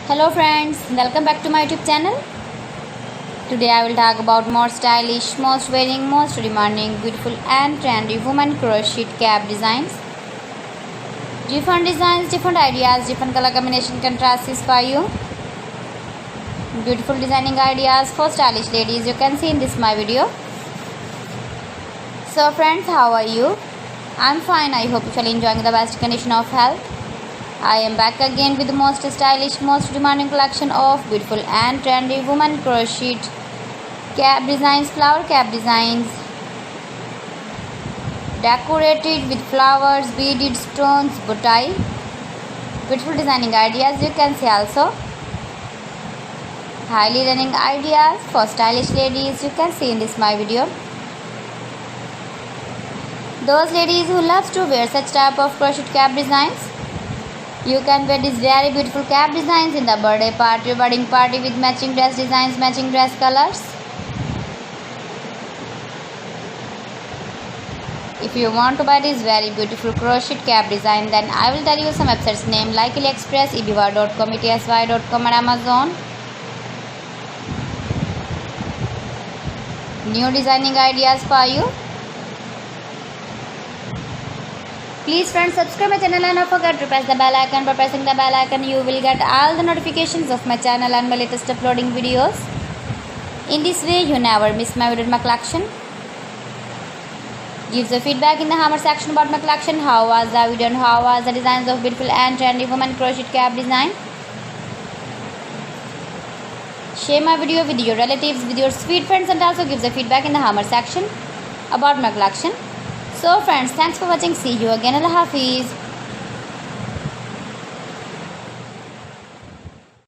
Hello friends, welcome back to my YouTube channel. Today I will talk about more stylish, most wearing, most demanding, beautiful and trendy women crochet cap designs. Different designs, different ideas, different color combination contrasts for you. Beautiful designing ideas for stylish ladies you can see in this my video. So friends, how are you? I'm fine. I hope you are enjoying the best condition of health. I am back again with the most stylish, most demanding collection of beautiful and trendy women crochet cap designs, flower cap designs, decorated with flowers, beaded stones, boutai. Beautiful designing ideas you can see also. Highly running ideas for stylish ladies you can see in this my video. Those ladies who loves to wear such type of crochet cap designs, you can wear these very beautiful cap designs in the birthday party, wedding party with matching dress designs, matching dress colors. If you want to buy this very beautiful crochet cap design, then I will tell you some websites name like AliExpress, eBay.com, etsy.com and Amazon. New designing ideas for you. Please friends, subscribe my channel and don't forget to press the bell icon. By pressing the bell icon you will get all the notifications of my channel and my latest uploading videos. In this way you never miss my video in my collection. Give the feedback in the hammer section about my collection. How was the video and how was the designs of beautiful and trendy women crochet cap design. Share my video with your relatives, with your sweet friends, and also give the feedback in the hammer section about my collection. So friends, thanks for watching. See you again. Allah Hafiz.